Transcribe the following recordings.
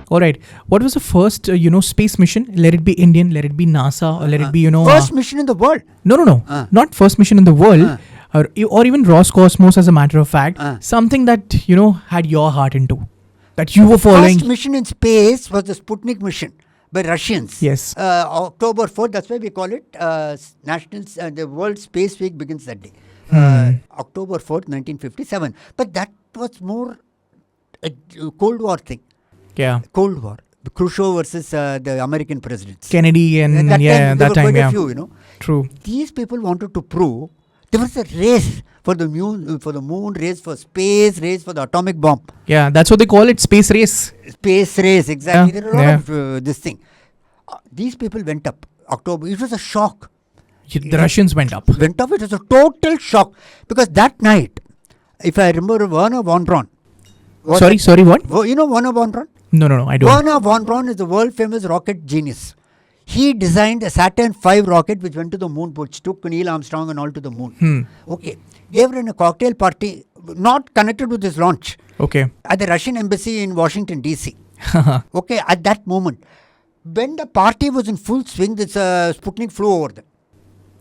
All right. What was the first, space mission? Let it be Indian, let it be NASA, or let it be, First mission in the world. No. Not first mission in the world, or even Roscosmos, as a matter of fact. Something that, had your heart into, that you were following. First mission in space was the Sputnik mission by Russians. Yes. October 4th, that's why we call it the World Space Week begins that day. October 4th, 1957. But that was more a Cold War thing. Yeah. Cold War. Khrushchev versus the American presidents. Kennedy and that time, that time, a few, True. These people wanted to prove there was a race for the moon, race for space, race for the atomic bomb. Yeah, that's what they call it, space race. Space race, exactly. Yeah. There are a lot of this thing. These people went up. October. It was a shock. The Russians went up. It was a total shock. Because that night, if I remember, Werner von Braun. Sorry, what? You know Werner von Braun? No, I don't. Werner von Braun is the world famous rocket genius. He designed a Saturn V rocket which went to the moon, which took Neil Armstrong and all to the moon. Okay. They were in a cocktail party, not connected with this launch. Okay. At the Russian embassy in Washington, D.C. Okay, at that moment. When the party was in full swing, this Sputnik flew over them.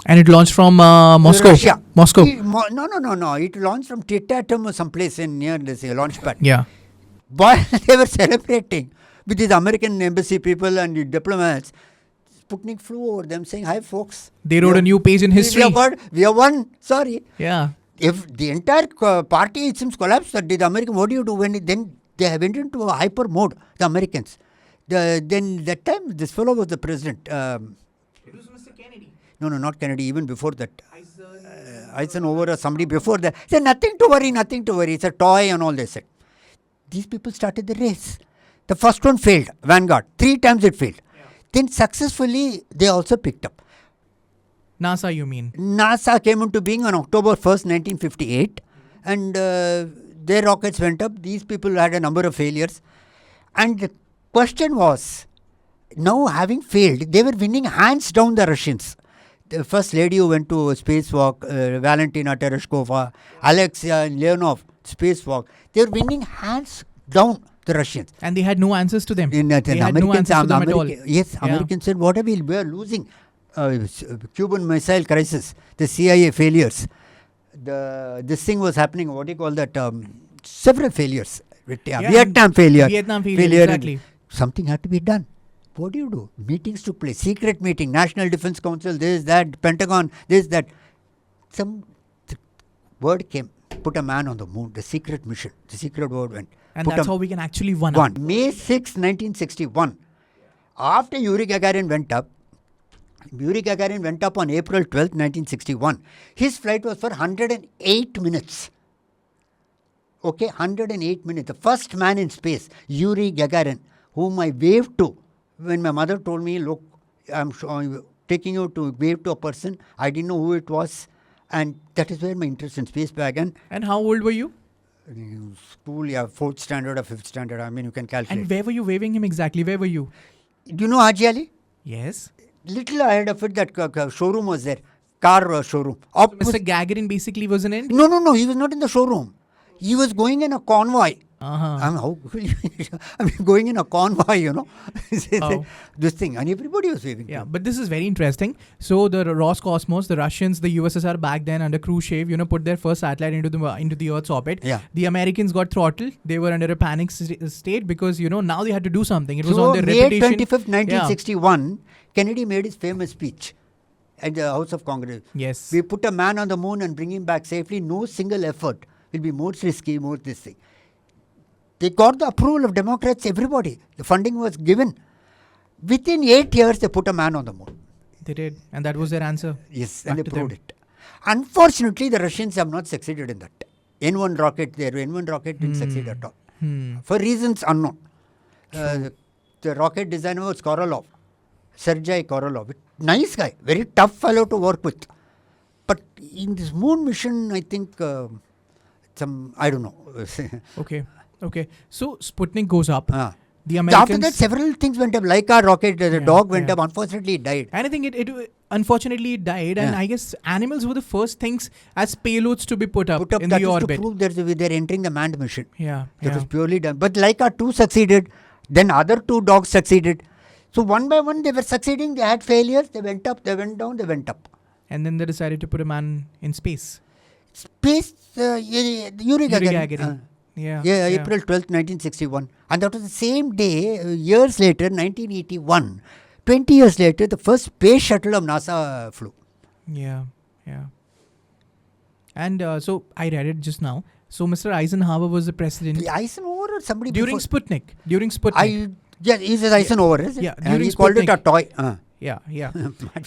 And it launched from Moscow. Russia. Moscow. No. It launched from Titatum or someplace near this launch pad. Yeah. While they were celebrating with these American embassy people and the diplomats, Sputnik flew over them saying, "Hi, folks." They wrote a new page in history. We have won. Sorry. Yeah. If the entire party, it seems, collapsed, that the American, what do you do then they went into a hyper mode, the Americans. Then that time, this fellow was the president. It was Mr. Kennedy. No, not Kennedy. Even before that, Eisenhower or somebody before that said, nothing to worry. It's a toy and all they said. These people started the race. The first one failed, Vanguard. 3 times it failed. Yeah. Then successfully, they also picked up. NASA, you mean? NASA came into being on October 1st, 1958. And their rockets went up. These people had a number of failures. And the question was, now having failed, they were winning hands down the Russians. The first lady who went to spacewalk, Valentina Tereshkova, Alexei Leonov, spacewalk, they were winning hands down the Russians. And they had no answers to them. Americans said, what are we are losing? Cuban Missile Crisis, the CIA failures. This thing was happening, what do you call that? Several failures. Vietnam failure. Exactly. Something had to be done. What do you do? Meetings took place. Secret meeting, National Defense Council, this, that, Pentagon, this, that. The word came. Put a man on the moon. The secret mission. The secret word went. And that's how we can actually win. May 6, 1961. After Yuri Gagarin went up on April 12, 1961. His flight was for 108 minutes. Okay, 108 minutes. The first man in space, Yuri Gagarin, whom I waved to. When my mother told me, look, I'm taking you to wave to a person, I didn't know who it was. And that is where my interest in space began. And how old were you? School, 4th standard or 5th standard. I mean, you can calculate. And where were you waving him exactly? Where were you? Do you know Haji Ali? Yes. Little ahead of it, that showroom was there. Car showroom. So Mr. Gagarin basically wasn't in? No. He was not in the showroom. He was going in a convoy. Going in a convoy, this thing, and everybody was waving. Yeah, but this is very interesting. So the Roscosmos, the Russians, the USSR back then under Khrushchev, put their first satellite into the Earth's orbit. Yeah. The Americans got throttled. They were under a panic state because now they had to do something. It was on their reputation. May 25th, 1961, Kennedy made his famous speech at the House of Congress. Yes. We put a man on the moon and bring him back safely. No single effort will be more risky, more this thing. They got the approval of Democrats, everybody. The funding was given. Within 8 years, they put a man on the moon. They did. And that was their answer. Yes, and they proved it. Unfortunately, the Russians have not succeeded in that. N1 rocket didn't succeed at all. For reasons unknown. The rocket designer was Sergei Korolev. Nice guy. Very tough fellow to work with. But in this moon mission, I think I don't know. Okay. So Sputnik goes up. The Americans, after that, several things went up. Like our rocket, the dog went up. Unfortunately, it died. And I think it unfortunately it died. And I guess animals were the first things as payloads to be put up in the orbit. To prove they're entering the manned mission. Yeah. That was purely done. But Laika 2 succeeded. Then other two dogs succeeded. So one by one they were succeeding. They had failures. They went up. They went down. They went up. And then they decided to put a man in space. Space, Yuri Gagarin. Yeah. April 12th, 1961. And that was the same day, years later, 1981. 20 years later, the first space shuttle of NASA flew. Yeah. And so I read it just now. So Mr. Eisenhower was the president. Eisenhower or somebody During before? Sputnik. He says Eisenhower, is it? Yeah, And during he called it a Sputnik. toy. Yeah.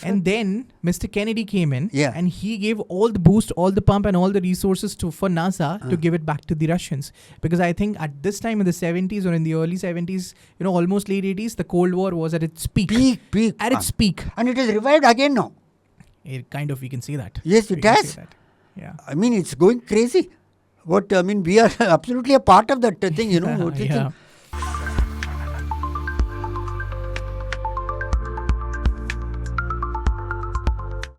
And then Mr. Kennedy came in, Yeah. and he gave all the boost, all the pump, and all the resources for NASA to give it back to the Russians. Because I think at this time in the 70s or in the early 70s, almost late 80s, the Cold War was at its peak. Peak. At its peak. And it is revived again now. We can say that. Yes, We it can does. say that. Yeah. I mean, it's going crazy. We are absolutely a part of that thing, What do you Yeah. think?